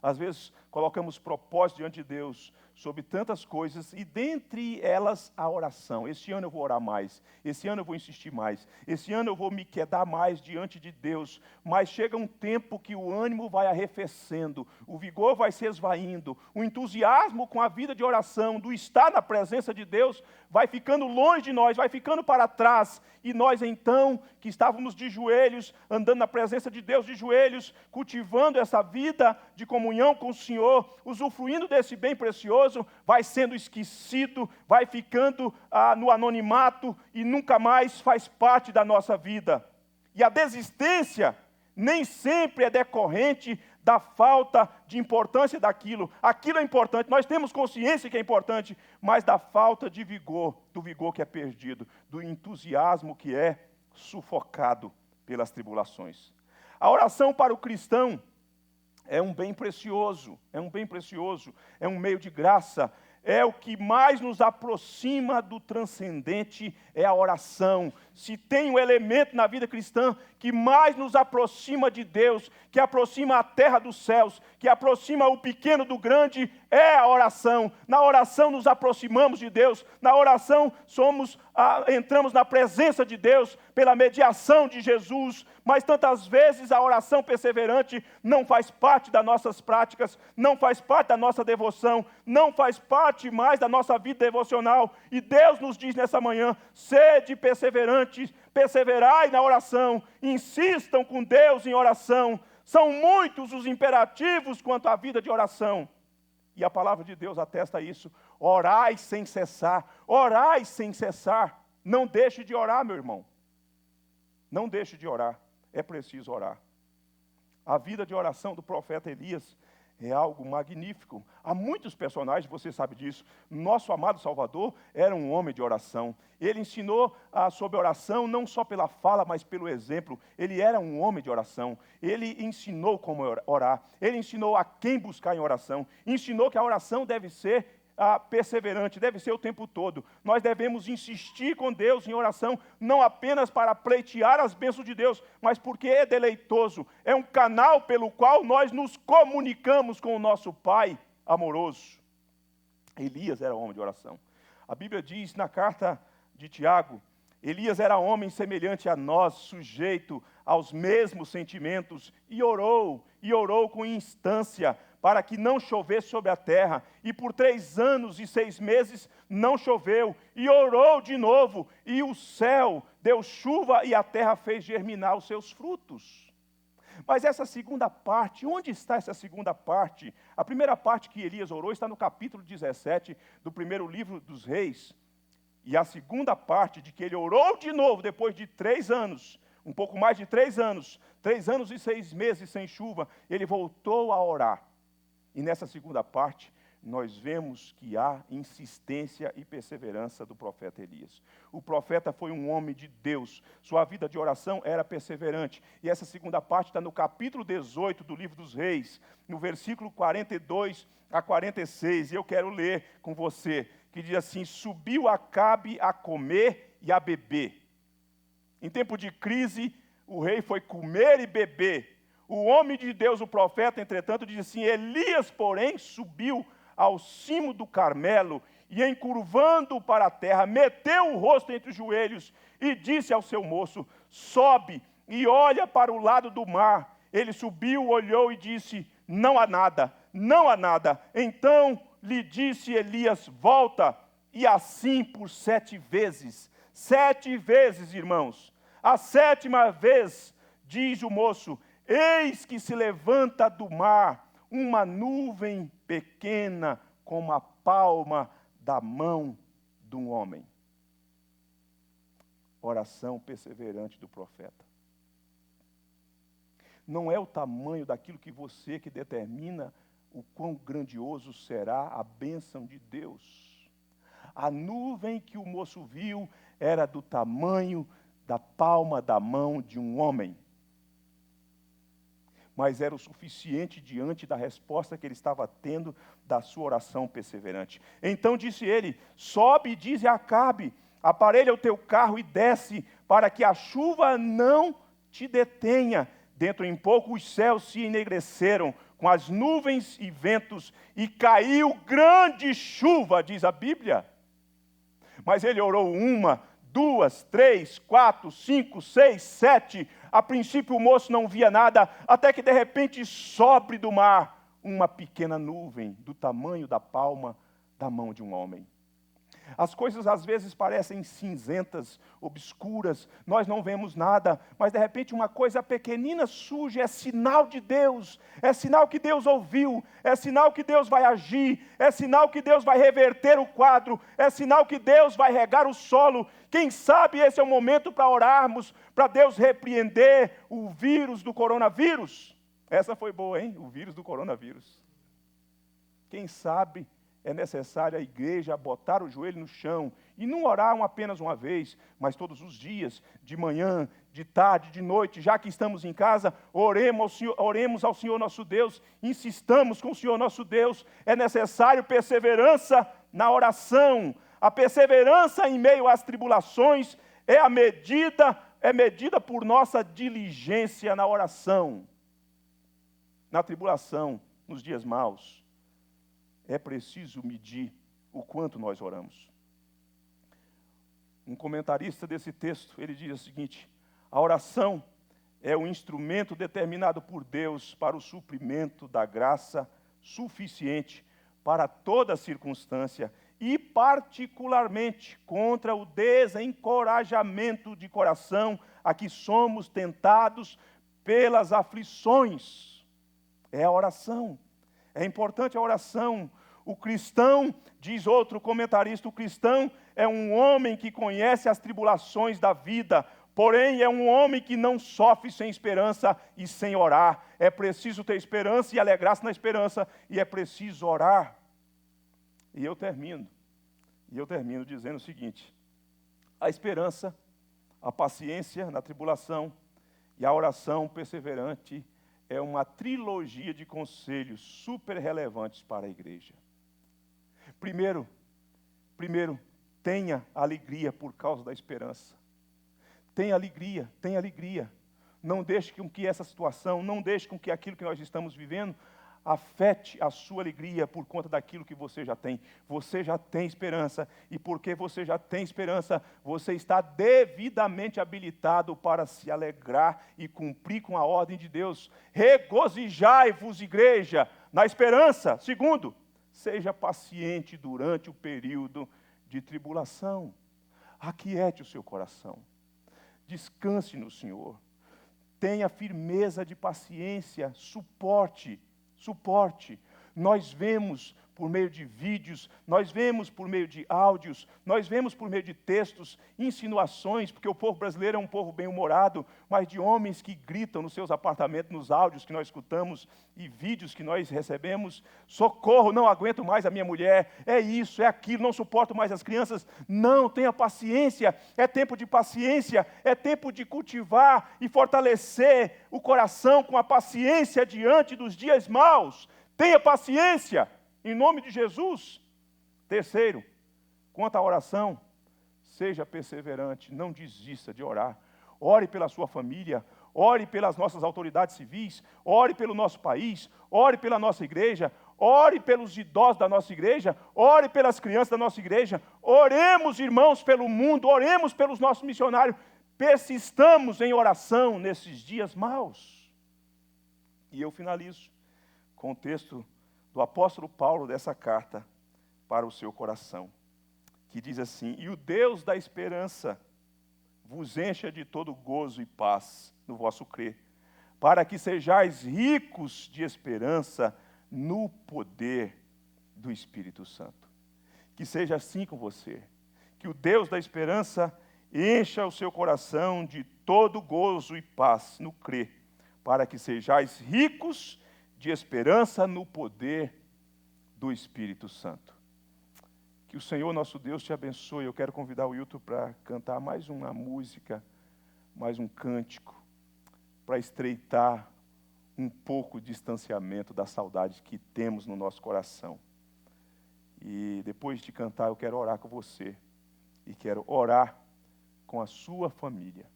Às vezes colocamos propósitos diante de Deus sobre tantas coisas, e dentre elas a oração. Esse ano eu vou orar mais, esse ano eu vou insistir mais, esse ano eu vou me quedar mais diante de Deus. Mas chega um tempo que o ânimo vai arrefecendo, o vigor vai se esvaindo, o entusiasmo com a vida de oração, do estar na presença de Deus, vai ficando longe de nós, vai ficando para trás. E nós então, que estávamos de joelhos, andando na presença de Deus de joelhos, cultivando essa vida de comunhão com o Senhor, usufruindo desse bem precioso, vai sendo esquecido, vai ficando no anonimato e nunca mais faz parte da nossa vida. E a desistência nem sempre é decorrente da falta de importância daquilo. Aquilo é importante, nós temos consciência que é importante, mas da falta de vigor, do vigor que é perdido, do entusiasmo que é sufocado pelas tribulações. A oração para o cristão é um bem precioso, é um meio de graça, é o que mais nos aproxima do transcendente, é a oração. Se tem um elemento na vida cristã que mais nos aproxima de Deus, que aproxima a terra dos céus, que aproxima o pequeno do grande, é a oração. Na oração nos aproximamos de Deus, na oração entramos na presença de Deus, pela mediação de Jesus. Mas tantas vezes a oração perseverante não faz parte das nossas práticas, não faz parte da nossa devoção, não faz parte mais da nossa vida devocional. E Deus nos diz nessa manhã: sede perseverantes, perseverai na oração, insistam com Deus em oração. São muitos os imperativos quanto à vida de oração. E a palavra de Deus atesta isso: orai sem cessar, orai sem cessar. Não deixe de orar, meu irmão. Não deixe de orar. É preciso orar. A vida de oração do profeta Elias é algo magnífico. Há muitos personagens, você sabe disso. Nosso amado Salvador era um homem de oração. Ele ensinou sobre oração não só pela fala, mas pelo exemplo. Ele era um homem de oração. Ele ensinou como orar. Ele ensinou a quem buscar em oração. Ensinou que a oração deve ser perseverante, deve ser o tempo todo. Nós devemos insistir com Deus em oração, não apenas para pleitear as bênçãos de Deus, mas porque é deleitoso, é um canal pelo qual nós nos comunicamos com o nosso Pai amoroso. Elias era homem de oração. A Bíblia diz na carta de Tiago: Elias era homem semelhante a nós, sujeito aos mesmos sentimentos, e orou com instância para que não chovesse sobre a terra. E por 3 anos e 6 meses não choveu. E orou de novo, e o céu deu chuva, e a terra fez germinar os seus frutos. Mas essa segunda parte, onde está essa segunda parte? A primeira parte que Elias orou está no capítulo 17 do primeiro livro dos Reis. E a segunda parte de que ele orou de novo depois de 3 anos, um pouco mais de 3 anos, 3 anos e 6 meses sem chuva, ele voltou a orar. E nessa segunda parte, nós vemos que há insistência e perseverança do profeta Elias. O profeta foi um homem de Deus, sua vida de oração era perseverante. E essa segunda parte está no capítulo 18 do livro dos Reis, no versículo 42 a 46. E eu quero ler com você, que diz assim: subiu Acabe a comer e a beber. Em tempo de crise, o rei foi comer e beber. O homem de Deus, o profeta, entretanto, diz assim: Elias, porém, subiu ao cimo do Carmelo e, encurvando para a terra, meteu o rosto entre os joelhos e disse ao seu moço: sobe e olha para o lado do mar. Ele subiu, olhou e disse: não há nada, não há nada. Então lhe disse Elias: volta. E assim por 7 vezes. 7 vezes, irmãos. A 7ª vez, diz o moço: eis que se levanta do mar uma nuvem pequena como a palma da mão de um homem. Oração perseverante do profeta. Não é o tamanho daquilo que você que determina o quão grandioso será a bênção de Deus. A nuvem que o moço viu era do tamanho da palma da mão de um homem. Mas era o suficiente diante da resposta que ele estava tendo da sua oração perseverante. Então disse ele: sobe e dize a Acabe: aparelha o teu carro e desce, para que a chuva não te detenha. Dentro em pouco os céus se enegreceram com as nuvens e ventos, e caiu grande chuva, diz a Bíblia. Mas ele orou 1, 2, 3, 4, 5, 6, 7. A princípio o moço não via nada, até que de repente sobe do mar uma pequena nuvem do tamanho da palma da mão de um homem. As coisas às vezes parecem cinzentas, obscuras, nós não vemos nada, mas de repente uma coisa pequenina surge, é sinal de Deus, é sinal que Deus ouviu, é sinal que Deus vai agir, é sinal que Deus vai reverter o quadro, é sinal que Deus vai regar o solo. Quem sabe esse é o momento para orarmos, para Deus repreender o vírus do coronavírus. Essa foi boa, hein? O vírus do coronavírus. Quem sabe é necessário a igreja botar o joelho no chão e não orar apenas uma vez, mas todos os dias, de manhã, de tarde, de noite, já que estamos em casa, oremos ao Senhor nosso Deus, insistamos com o Senhor nosso Deus. É necessário perseverança na oração. A perseverança em meio às tribulações é medida por nossa diligência na oração. Na tribulação, nos dias maus, é preciso medir o quanto nós oramos. Um comentarista desse texto, ele diz o seguinte: a oração é um instrumento determinado por Deus para o suprimento da graça suficiente para toda circunstância e particularmente contra o desencorajamento de coração a que somos tentados pelas aflições. É a oração. É importante a oração. O cristão, diz outro comentarista, o cristão é um homem que conhece as tribulações da vida, porém é um homem que não sofre sem esperança e sem orar. É preciso ter esperança e alegrar-se na esperança, e é preciso orar. E eu termino dizendo o seguinte: a esperança, a paciência na tribulação e a oração perseverante é uma trilogia de conselhos super relevantes para a igreja. Primeiro, tenha alegria por causa da esperança. Tenha alegria. Não deixe com que essa situação, não deixe com que aquilo que nós estamos vivendo afete a sua alegria por conta daquilo que você já tem. Você já tem esperança, e porque você já tem esperança, você está devidamente habilitado para se alegrar e cumprir com a ordem de Deus. Regozijai-vos, igreja, na esperança. Segundo, seja paciente durante o período de tribulação. Aquiete o seu coração. Descanse no Senhor. Tenha firmeza de paciência, suporte. Nós vemos por meio de vídeos, nós vemos por meio de áudios, nós vemos por meio de textos, insinuações, porque o povo brasileiro é um povo bem-humorado, mas de homens que gritam nos seus apartamentos, nos áudios que nós escutamos e vídeos que nós recebemos: socorro, não aguento mais a minha mulher, é isso, é aquilo, não suporto mais as crianças. Não, tenha paciência, é tempo de paciência, é tempo de cultivar e fortalecer o coração com a paciência diante dos dias maus. Tenha paciência, em nome de Jesus. Terceiro, quanto à oração, seja perseverante, não desista de orar. Ore pela sua família, ore pelas nossas autoridades civis, ore pelo nosso país, ore pela nossa igreja, ore pelos idosos da nossa igreja, ore pelas crianças da nossa igreja. Oremos, irmãos, pelo mundo, oremos pelos nossos missionários. Persistamos em oração nesses dias maus. E eu finalizo com o texto do apóstolo Paulo dessa carta para o seu coração, que diz assim: e o Deus da esperança vos encha de todo gozo e paz no vosso crer, para que sejais ricos de esperança no poder do Espírito Santo. Que seja assim com você, que o Deus da esperança encha o seu coração de todo gozo e paz no crer, para que sejais ricos de esperança no poder do Espírito Santo. Que o Senhor nosso Deus te abençoe. Eu quero convidar o Hilton para cantar mais uma música, mais um cântico, para estreitar um pouco o distanciamento da saudade que temos no nosso coração. E depois de cantar, eu quero orar com você, e quero orar com a sua família.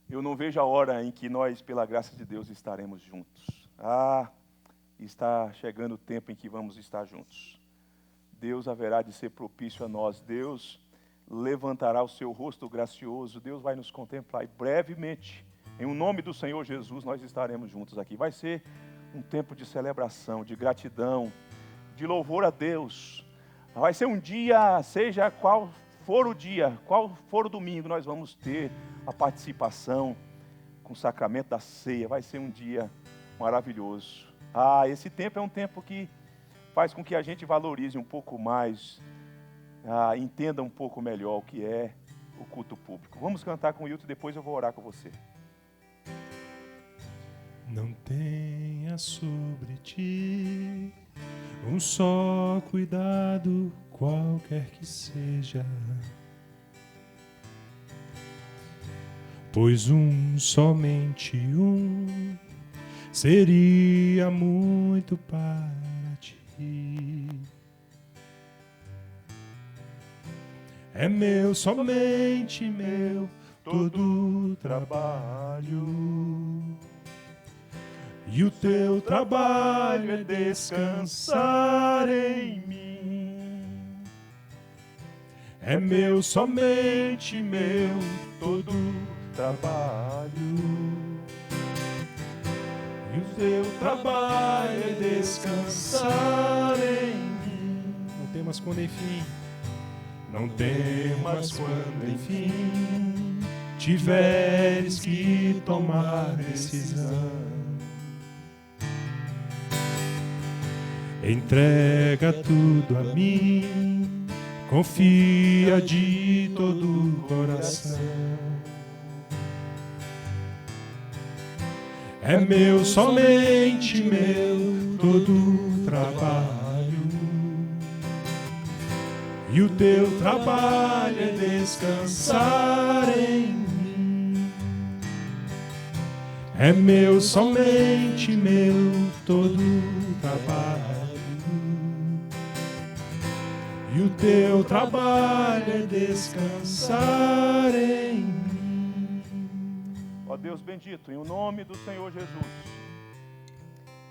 Eu não vejo a hora em que nós, pela graça de Deus, estaremos juntos. Está chegando o tempo em que vamos estar juntos. Deus haverá de ser propício a nós. Deus levantará o seu rosto gracioso. Deus vai nos contemplar. E brevemente, em o nome do Senhor Jesus, nós estaremos juntos aqui. Vai ser um tempo de celebração, de gratidão, de louvor a Deus. Vai ser um dia, seja qual for o dia, qual for o domingo, nós vamos ter a participação com o sacramento da ceia. Vai ser um dia maravilhoso. Esse tempo é um tempo que faz com que a gente valorize um pouco mais, entenda um pouco melhor o que é o culto público. Vamos cantar com o Hilton, depois eu vou orar com você. Não tenha sobre ti um só cuidado, qualquer que seja, pois somente um seria muito para ti. É meu, somente meu, todo o trabalho, e o teu trabalho é descansar em mim. É meu, somente meu, todo trabalho, e o teu trabalho é descansar em mim. Não temas quando enfim, não temas quando enfim tiveres que tomar decisão. Entrega tudo a mim, confia de todo o coração. É meu, somente meu, todo o trabalho, e o teu trabalho é descansar em mim. É meu, somente meu, todo o trabalho, e o teu trabalho é descansar em mim. Ó Deus bendito, em o nome do Senhor Jesus,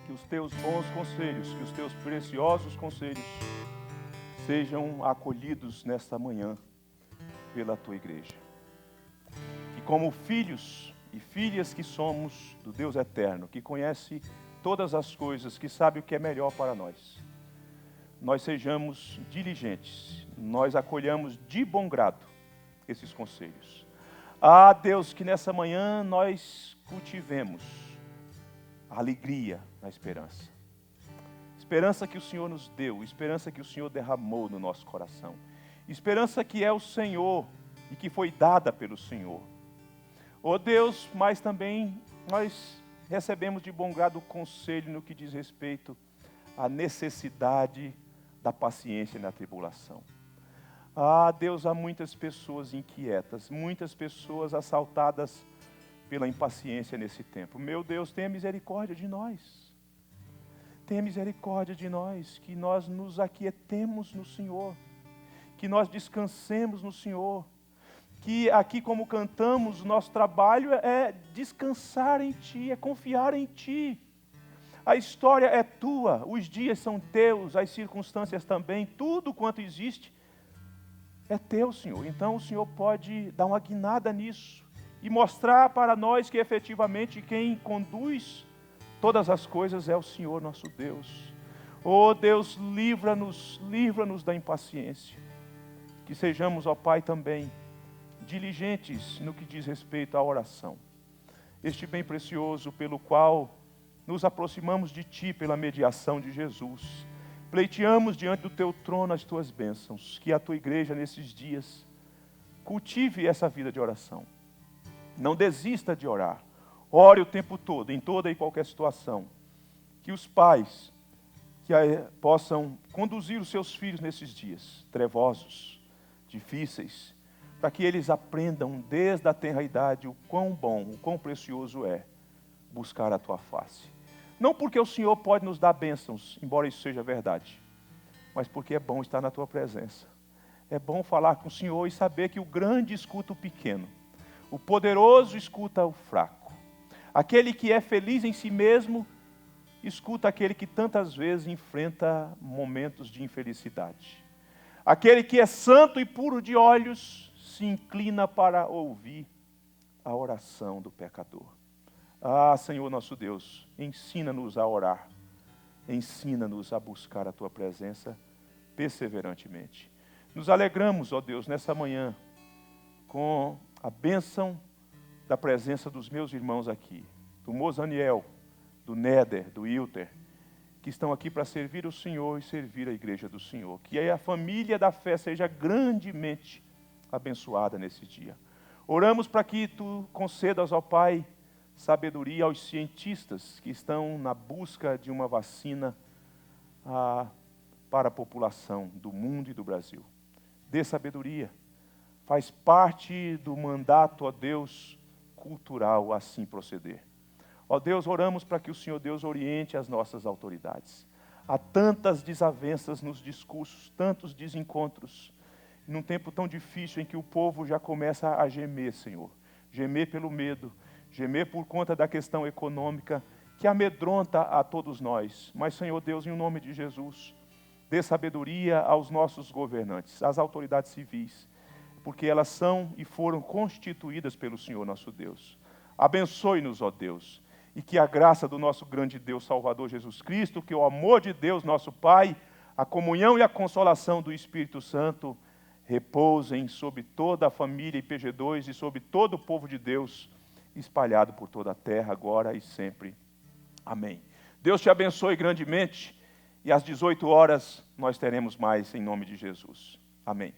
que os teus bons conselhos, que os teus preciosos conselhos sejam acolhidos nesta manhã pela tua igreja. E como filhos e filhas que somos do Deus eterno, que conhece todas as coisas, que sabe o que é melhor para nós, nós sejamos diligentes, nós acolhamos de bom grado esses conselhos. Ah, Deus, que nessa manhã nós cultivemos a alegria na esperança. Esperança que o Senhor nos deu, esperança que o Senhor derramou no nosso coração. Esperança que é o Senhor e que foi dada pelo Senhor. Ó Deus, mas também nós recebemos de bom grado o conselho no que diz respeito à necessidade da paciência na tribulação. Ah, Deus, há muitas pessoas inquietas, muitas pessoas assaltadas pela impaciência nesse tempo. Meu Deus, tenha misericórdia de nós. Tenha misericórdia de nós, que nós nos aquietemos no Senhor, que nós descansemos no Senhor, que aqui como cantamos, o nosso trabalho é descansar em Ti, é confiar em Ti. A história é Tua, os dias são Teus, as circunstâncias também, tudo quanto existe é Teu, Senhor. Então o Senhor pode dar uma guinada nisso e mostrar para nós que efetivamente quem conduz todas as coisas é o Senhor nosso Deus. Oh Deus, livra-nos da impaciência. Que sejamos, ó Pai, também diligentes no que diz respeito à oração. Este bem precioso pelo qual nos aproximamos de Ti pela mediação de Jesus. Pleiteamos diante do Teu trono as Tuas bênçãos. Que a Tua igreja nesses dias cultive essa vida de oração. Não desista de orar. Ore o tempo todo, em toda e qualquer situação. Que os pais possam conduzir os seus filhos nesses dias trevosos, difíceis, para que eles aprendam desde a tenra idade o quão bom, o quão precioso é buscar a Tua face. Não porque o Senhor pode nos dar bênçãos, embora isso seja verdade, mas porque é bom estar na Tua presença. É bom falar com o Senhor e saber que o grande escuta o pequeno, o poderoso escuta o fraco. Aquele que é feliz em si mesmo, escuta aquele que tantas vezes enfrenta momentos de infelicidade. Aquele que é santo e puro de olhos, se inclina para ouvir a oração do pecador. Ah, Senhor nosso Deus, ensina-nos a orar, ensina-nos a buscar a Tua presença perseverantemente. Nos alegramos, ó Deus, nessa manhã, com a bênção da presença dos meus irmãos aqui, do Mozaniel, do Néder, do Hilter, que estão aqui para servir o Senhor e servir a igreja do Senhor. Que a família da fé seja grandemente abençoada nesse dia. Oramos para que Tu concedas, ó Pai, sabedoria aos cientistas que estão na busca de uma vacina para a população do mundo e do Brasil. Dê sabedoria. Faz parte do mandato, ó Deus, cultural assim proceder. Ó Deus, oramos para que o Senhor Deus oriente as nossas autoridades. Há tantas desavenças nos discursos, tantos desencontros, num tempo tão difícil em que o povo já começa a gemer, Senhor. Gemer pelo medo, gemer por conta da questão econômica que amedronta a todos nós. Mas, Senhor Deus, em nome de Jesus, dê sabedoria aos nossos governantes, às autoridades civis, porque elas são e foram constituídas pelo Senhor nosso Deus. Abençoe-nos, ó Deus, e que a graça do nosso grande Deus Salvador Jesus Cristo, que o amor de Deus nosso Pai, a comunhão e a consolação do Espírito Santo repousem sobre toda a família IPG2 e sobre todo o povo de Deus espalhado por toda a terra, agora e sempre. Amém. Deus te abençoe grandemente e às 18 horas nós teremos mais em nome de Jesus. Amém.